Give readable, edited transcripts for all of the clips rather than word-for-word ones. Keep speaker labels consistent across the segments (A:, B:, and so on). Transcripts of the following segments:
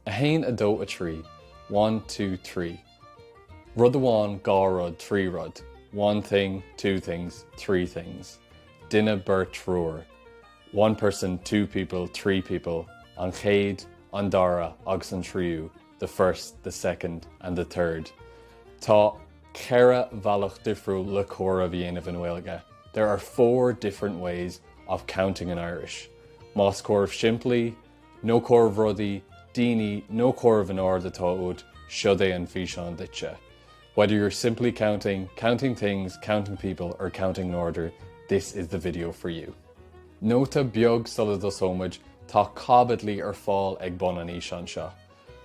A: A hain, a dó, a tree. 1, 2, 3. Rud aháin, gá rud, trí rud. One thing, two things, three things. Dinner burt trúr. One person, two people, three people. An chéad, an dara, agus an tríú. The first, the second, and the third. Tá ceithre bhealach difriúil le córa bhíanamh in Gaeilge. There are 4 different ways of counting in Irish. Más córamh simplí, nó córamh rudaí, daoine, nó córamh an ard atá úd, siod é an bhíseán duite. Whether you're simply counting things, counting people, or counting in order, this is the video for you. Nóta beag solad os homage, tá cabadly ar fáil ag bon an íseán seo.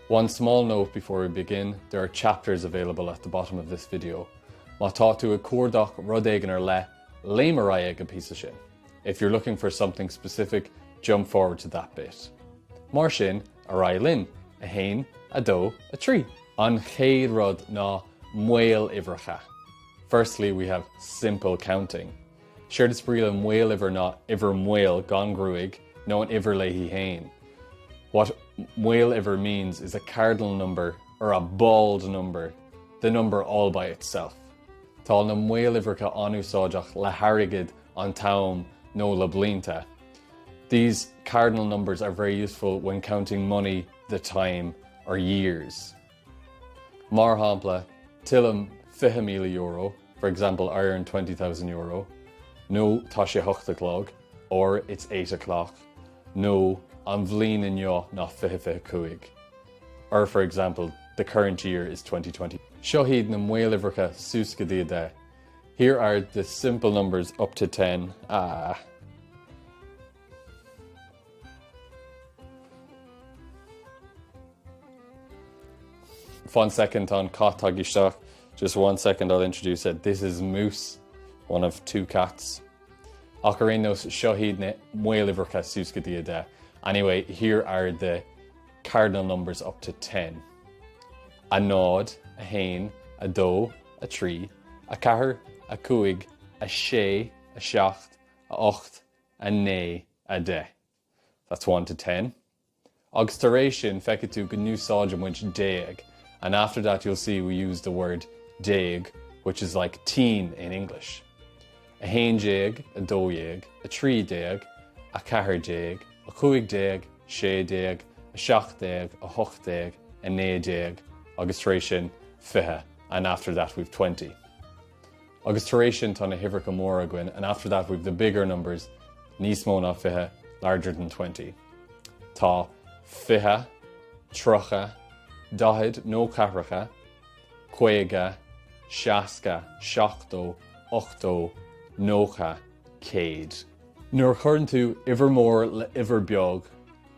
A: One small note before we begin, there are chapters available at the bottom of this video. Má tá tú a cuardach rud éigean ar le mar ag a piece of sin. If you're looking for something specific, jump forward to that bit. Mar sin, a linn, a hain, a dó, a tree. An chéad rud ná Uimhreacha. Firstly, we have simple counting. Séir is bríal an mhaol ná mhaol gan grúig, nó an leihí hain. What mhaol means is a cardinal number or a bald number, the number all by itself. Tá na mhaolibhreacha anúsáideach le harigid an taim nó le blianta. These cardinal numbers are very useful when counting money, the time, or years. Mar hampla, tilm €50,000, for example, I earn €20,000. No, tá sé 8 o'clock, or it's 8 o'clock. No, an bhliain inniu ná 25. Or for example, the current year is 2020. Seo iad na mhaolibhreacha suasca de. Here are the simple numbers up to 10. One second on Katagishtach. Just 1 second, I'll introduce it. This is Moose, one of 2 cats. Acmhannaí Shohid ne mhaolibhreacha suasca de. Anyway, here are the cardinal numbers up to 10. A nád, a hain, a dó, a trí, a cathair, a cúig, a sé, a seacht, a ocht, a né, a de. That's 1 to 10. Agus tar éis sin feiceadh tú go núsáide muid déag. And after that, you'll see we use the word déag, which is like teen in English. A hain déag, a dó déag, a trí déag, a cathair déag, a cúig déag, sé déag, a seacht déag, a hocht déag, a né déag, agus tar éis sin fiche, and after that we've 20. Agus tar éis sin tá na hibhreacha móra againn, and after that we've the bigger numbers, níos mó ná fiche, larger than 20. Tá fiche, trocha, dahid, nó cathracha, cuige, seasca, seachtó, ochtó, nócha, céad. Nuair chuireann tú ivermór le iverbeag,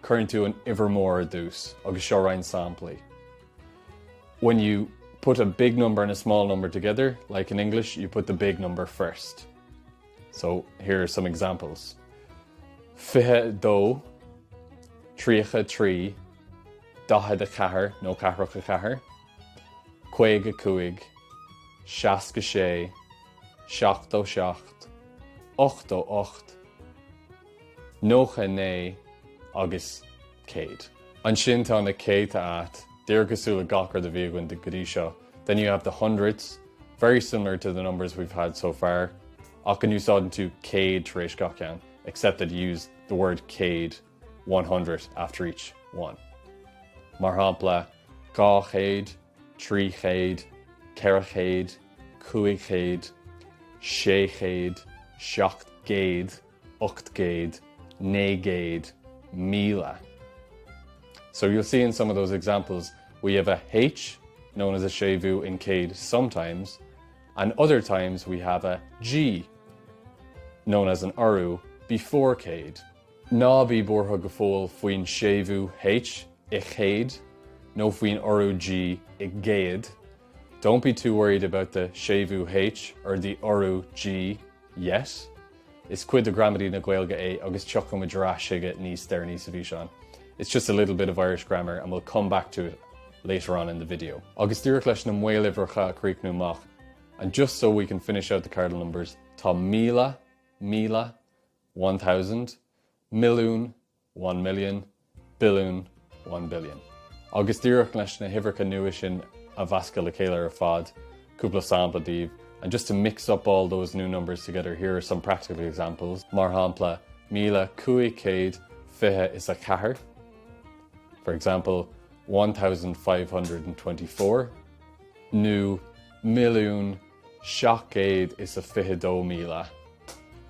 A: chuireann tú an ivermór a dús, agus seo raibh simplí. When you put a big number and a small number together, like in English, you put the big number first. So here are some examples. Fiche dó, tríocha trí, dahad a cathair, nó cathracha cathair, cuige cúig, seasca sé, seachtó seacht, ochtó ocht, nócha né, agus céad. An sin tá na céadta at, deir cosúla gachar de bhíogainn de godaí seo. Then you have the hundreds, very similar to the numbers we've had so far. Ach an úsáideann tú céad tar éis gach ceann, except that you use the word céad, 100 after each one. Mar hampla, gá chéad, trí chéad, ceithre chéad, cúig chéad, sé chéad, seacht géad, ocht géad, né géad, míle. So you'll see in some of those examples, we have a H, known as a séimhiú in céad sometimes, and other times we have a G, known as an orú, before céad. Ná bí bortha go fóil faoin séimhiú H, I chéad, nó faoin orú G, I géad. Don't be too worried about the séimhiú H or the orú G yet. Is cuid the gramadí na Gaeilge é agus teachum a drá siige níos deir níos a bhí seán. It's just a little bit of Irish grammar and we'll come back to it later on in the video. Agus dúirt leis na mhaolibhreacha críochnú amach. And just so we can finish out the cardinal numbers, tá míle, 1,000, milliún, 1 million, billiún, 1 billion. Agus díreach leis na hibhreacha nua sin a bhasca le chéile ar fad, cúpla sample díobh. And just to mix up all those new numbers together, here are some practical examples. Mar hampla, míle cúig céad fiche is a chathair. For example, 1,524. Nu milliún seachcéad is a fiche dó míle.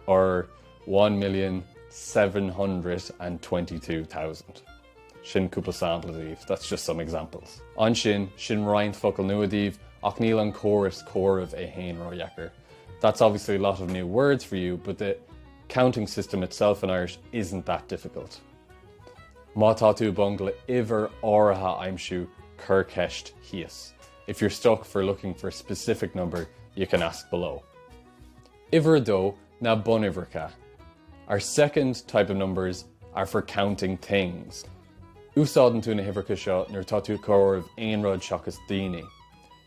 A: Or 1,722,000. Sin cúpla sample díobh. That's just some examples. An sin roiint focail nua díobh, ach níl an chorus comhaireamh é Comhaireamh. That's obviously a lot of new words for you, but the counting system itself in Irish isn't that difficult. Má tá tú bungla iver áirithe aimsiú cur ceist híos. If you're stuck for looking for a specific number, you can ask below. Iver dó na Uimhreacha. Our second type of numbers are for counting things. Úsáideann tú na hibhreacha seo nuair tá tú comhaireamh aon rud seachas daoine.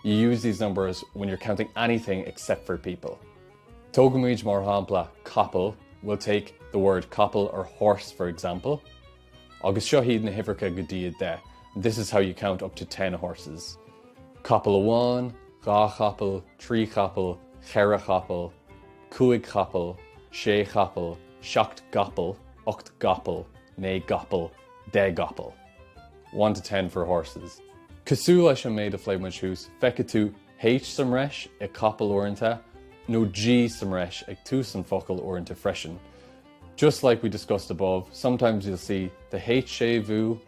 A: You use these numbers when you're counting anything except for people. Tógamid mar hampla couple, we'll take the word couple or horse for example. Agus seo hiad na hibhreacha go dtí de. This is how you count up to 10 horses. Couple amháin, dhá couple, trí couple, cheithre couple, cúig couple, sé couple, seacht gapel, ocht gapel, né gapel, de gapel. 1 to 10 for horses. Cosú leis an méid a phléimid siús, feice tú H san reis ag couple uaireanta, nó G san reis ag tú san focail uaireanta freisin. Just like we discussed above, sometimes you'll see the H séimhiú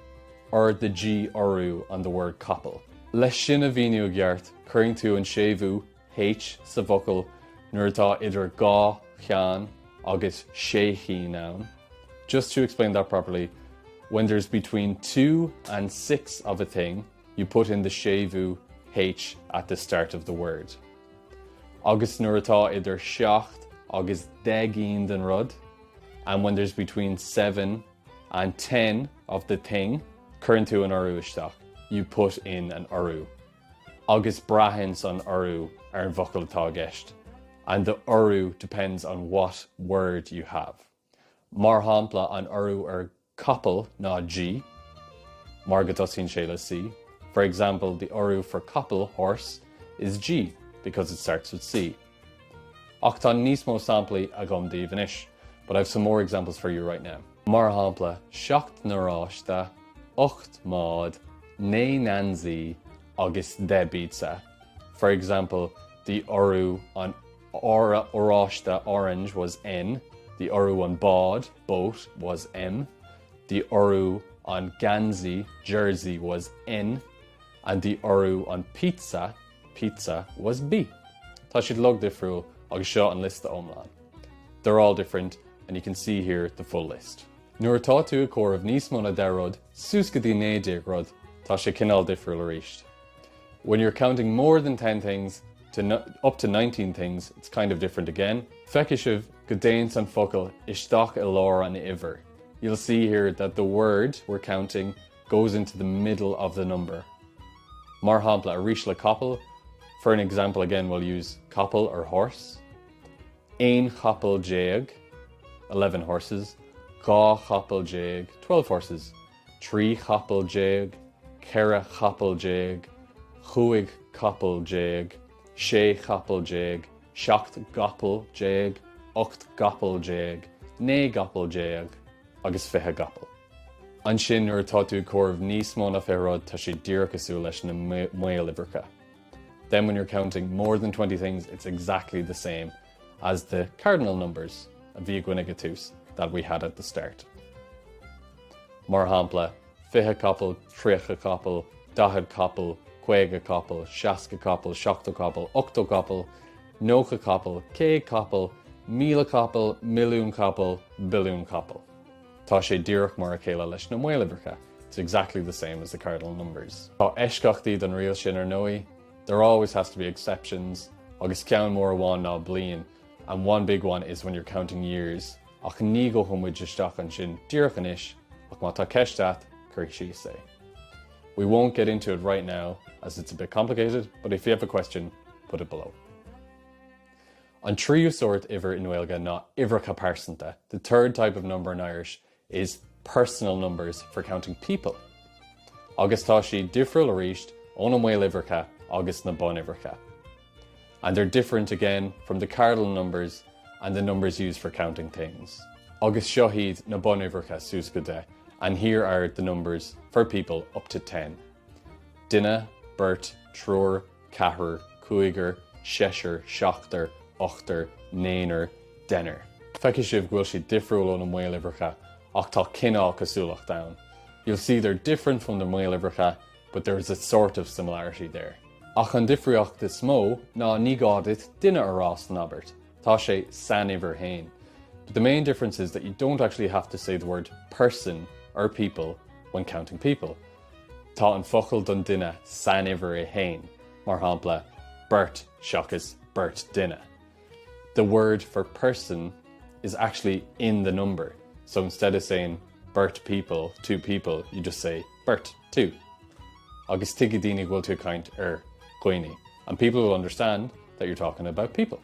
A: or the G orú on the word couple. Leis sin a bhíniú gheart, chuirn tú an séimhiú H sa focail nuair atá idir gá cheann agus sé chian ann. Just to explain that properly, when there's between 2 and 6 of a thing, you put in the séimhiú H at the start of the word. Agus nuair atá idir seacht agus deagín den rud, and when there's between 7 and 10 of the thing, chuirn tú an orú isteach, you put in an orú. Agus braithinn san orú ar an bhocail atá gceist, and the orú depends on what word you have. Mar hampla an orú ar couple ná G, mar go dtosíonn sé le C. For example, the orú for couple, horse, is G, because it starts with C. Ach tá níos mó samplaí agam daobh inis, but I have some more examples for you right now. Mar hampla, seacht na ráiste, ocht mád, né nansaí, agus de bítsa. For example, the orú on óráiste, orange, was N. The orú on bod, boat, was M. The orú on gansaí, jersey, was N. And the orú on pizza, pizza, was B. Tá siad log difriúil agus seo an list ómláin. They're all different, and you can see here the full list. Nuair atá tú a comhaireamh níos mó na 10 rud, suas go dtí 9 rud, tá sé cinál difriúil aríist. When you're counting more than 10 things to up to 19 things, it's kind of different again. Feicisiv go déan san focail isteach I lár an iver. You'll see here that the word we're counting goes into the middle of the number. Mar hampla arís le couple. For an example again, we'll use couple or horse. Ein couple déag, 11 horses. Gá couple déag, 12 horses. Trí couple déag, ceithre couple déag, chúig couple déag, sé couple déag, seacht gapel déag, ocht gapel déag, né gapel déag, agus fiche gapel. An sin nuair atá tú comhaireamh níos mó na 10 rud, tá sé díreach asú leis na Uimhreacha. Then when you're counting more than 20 things, it's exactly the same as the cardinal numbers, a bhí gwinagatus, that we had at the start. Mar hampla, fiche couple, tríocha couple, dahad couple, cuéige couple, seasca couple, seachta couple, ochta couple, nócha couple, cé couple, míle couple, milliún couple, billiún couple. Tá sé díreach mar a chéile leis na Uimhreacha. It's exactly the same as the cardinal numbers. Tá eisceachtaí don riail sin ar nói. There always has to be exceptions. Agus ceann mór amháin ná bliain. And one big one is when you're counting years. Ach ní go chumid isteach an sin díreach anois, ach má tá ceist cur sí sé. We won't get into it right now as it's a bit complicated, but if you have a question, put it below. An tríú sort iver in Gaeilge ná Uimhreacha persanta. The third type of number in Irish is personal numbers for counting people. agus tá sí difriúil a ríist ón an Uimhreacha agus na Uimhreacha. And they're different again from the cardinal numbers and the numbers used for counting things. Agus Shohid na Uimhreacha Suscade, and here are the numbers for people up to 10. Dinne, Bert, Trúr, Cahar, Cúiger, Shesher, Seachtar, Ochtar, Néanar, Denner. Feice sibh ghuiil si difriúil ón an Uimhreacha ach tá cinál cosúlach down. You'll see they're different from the Uimhreacha, but there's a sort of similarity there. Ach an difriúach is mó ná ní gádit duine arás an Albert. Tá sé sanibhar hain. But the main difference is that you don't actually have to say the word person or people when counting people. Tá an focail don duine sanibhar hain. Mar hampla, Bert seachas Bert duine. The word for person is actually in the number. So instead of saying Bert people, 2 people, you just say Bert 2. Agus tigadini will to count goine. And people will understand that you're talking about people.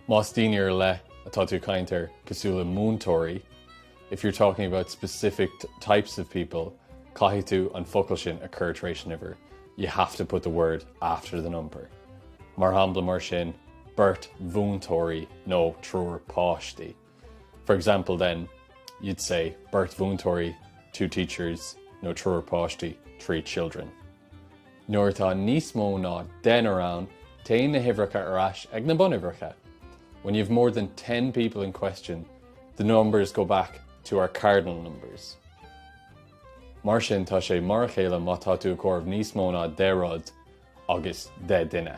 A: Más daoine le atá tú caintear cosúla múntóirí. If you're talking about specific types of people, caithfidh tú an focail sin a cur tar éis niver. You have to put the word after the number. Mar hampla mar sin, Bert múntóirí nó trúr páistí. For example then, you'd say Bert múntóirí 2 teachers, nó trúr páistí 3 children. Nuair atá níos mó ná 10 around, taon na himhreacha arás ag na Uimhreacha. When you have more than 10 people in question, the numbers go back to our cardinal numbers. Mar sin tá sé mar a chéile má tá tú comhaireamh níos mó ná 10 rud agus 10 duine.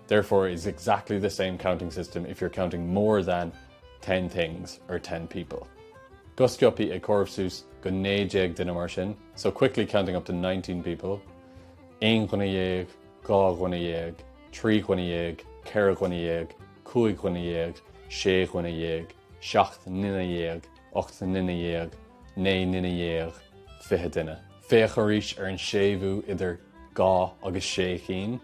A: Therefore, it's exactly the same counting system if you're counting more than 10 things or 10 people. Gusciopi ag comhaireamh sús go 9 duine mar sin, so quickly counting up to 19 people. 1 ghuine 2 ghuine 3 ghuine 4 ghuine 5 ghuine 6 ghuine 7 nine 8 nine 9 nine 20 duine. Féach arís ar an séimhú idir 2 agus 6 cín.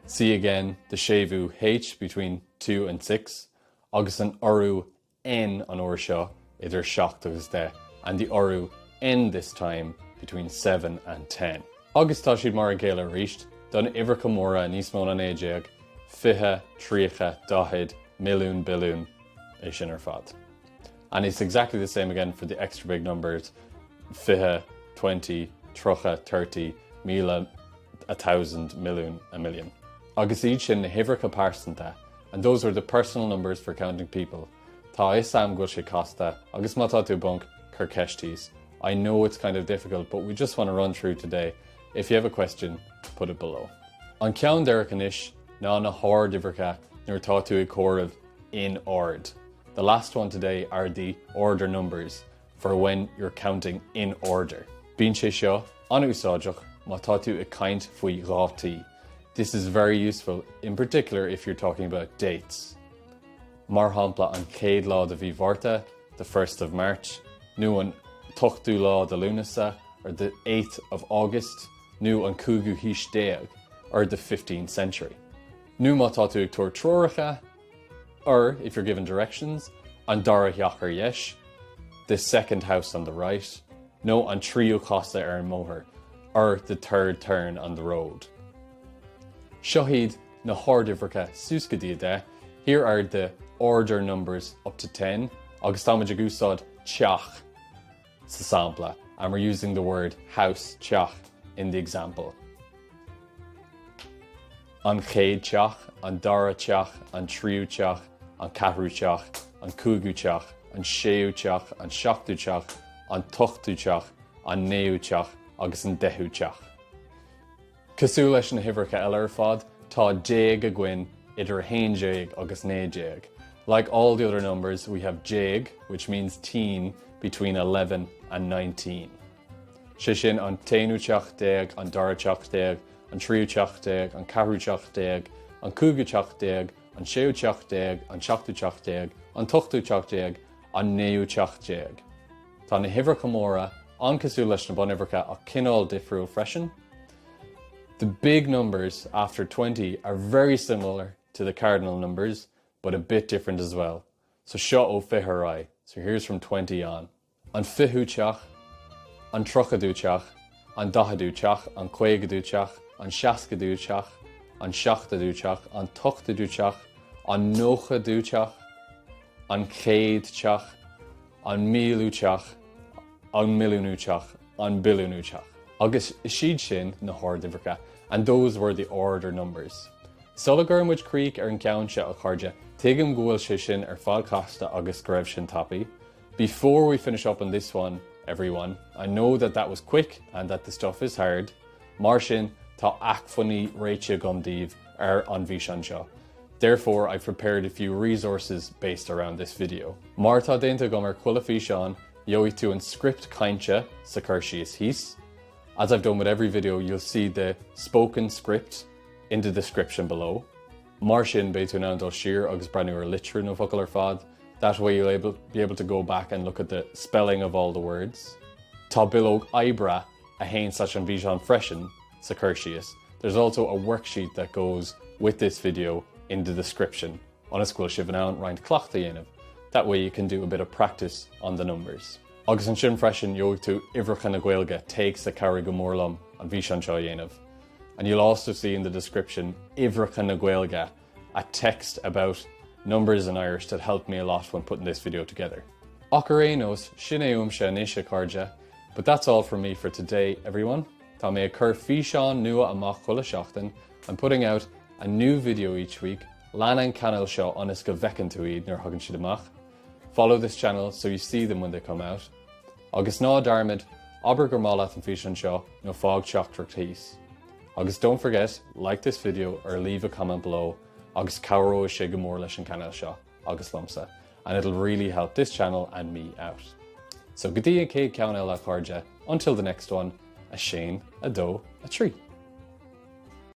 A: See again the séimhú H between 2 and 6, agus an orú N an uair seo idir 7 agus 10, and the orú N this time between 7 and 10. Agus tá siad mar a Gaeilge ríist don Uimhreacha móra níos mó na 9, 20, 30, 10, milliún, billiún é sin ar fad. And it's exactly the same again for the extra big numbers, 20, 20, 30, 30, míle, 1,000, milliún, a million. Agus iad sin na himhreacha pásanta, and those are the personal numbers for counting people. Tá is sam go sé costa, agus má tá tú bunk cur ceistís. I know it's kind of difficult, but we just want to run through today. If you have a question, put it below. An ceann dearc inis, ná na hór Uimhreacha nuair tá tú ag comhaireamh in ord. The last one today are the order numbers for when you're counting in order. Bíonn sé seo an úsáideach má tá tú ag caint faoi rátaí. This is very useful, in particular if you're talking about dates. Mar hampla an céad lá de bhí bhárta, the 1st of March, nu an tochtú lá de Lúnasa, or the 8th of August, nu an cúgu hís déag, or the 15th century. Nu má tá tú ag túir tróiricha, or if you're given directions, an dara heachar yesh, the 2nd house on the right, no an tríú costa ar an móthir, or the 3rd turn on the road. Shohid na hór Uimhreacha Suscade, here are the order numbers up to 10, agus táid ag úsáid teach sa sampla, and we're using the word house teach in the example. An chéad teach, an dara teach, an tríú teach, an ceathrú teach, an cúgu teach, an séú teach, an seachtú teach, an tochtú teach, an néú teach, agus an dehú teach. Cosú leis na himhreacha eile ar fad, tá 10 a gcuin idir 1 agus 9. Like all the other numbers, we have 10, which means teen, between 11 and 19. Sé sin an téanú teach 10, an dara teach 10, an tríú teach 10, an ceathrú teach 10, an cúgu teach 10, an séú teach 10, an seachtú teach 10, an tochtú teach 10, an néú teach 10. Tá na himhreacha móra an cosú leis na Uimhreacha ach cinál difriúil freisin. The big numbers after 20 are very similar to the cardinal numbers, but a bit different as well. So seo ó fitherai. So here's from 20 on. An fiú teach, an trochadú teach, an 10 dúteach, an 15 dúteach, an 60 dúteach, an 60 dúteach, an 80 dúteach, an 90 dúteach, an 100 teach, an 1000 teach, an milliún teach, an billiún teach. Agus siad sin na hordimhreacha, and those were the order numbers. Sulla gurmuid creek an ceanse a chuirde, tuigim gúil sé sin fáil casta agus go raibh sin tapaí. Before we finish up on this one, everyone, I know that was quick and that the stuff is hard. Mar sin, tá Acmhannaí réite gomdíobh an bhí an seo. Therefore, I've prepared a few resources based around this video. Mar tá déanta gom cuileafaí seán, yoigh tú an script cainte sa chuir is hís. As I've done with every video, you'll see the spoken script in the description below. Mar sin bé tú ná dul siar agus breanúir litre nó focail ar fad. That way you'll be able to go back and look at the spelling of all the words. Tá bilóg ibra a hain such an bhí freshen sa chuir is. There's also a worksheet that goes with this video in the description. On a scoil sibh an round clochta dhéanamh. That way you can do a bit of practice on the numbers. Agus an sin freshen yoigh tú Uimhreacha na Gaeilge takes the Comhaireamh go mórlam an bhí an seo dhéanamh. And you'll also see in the description Uimhreacha na Gaeilge, a text about numbers in Irish that helped me a lot when putting this video together. Acmhannaí sin é uimse níos a cairde, but that's all from me for today, everyone. Tá mé a cur físeán nua amach chuile seachtain. I'm putting out a new video each week. Lean an channel seo anas go bhfeicin tú iad nar thugann siad amach. Follow this channel so you see them when they come out. Agus ná darmid, aber gur málath an físeán seo nó fág seachtracht thíos. Agus don't forget, like this video or leave a comment below. Agus cabhró sé go mór leis an channel seo, agus lomsa. And it'll really help this channel and me out. So go dtí an céad ceann eile a cairde. Until the next one, a Shane, a doe, a tree.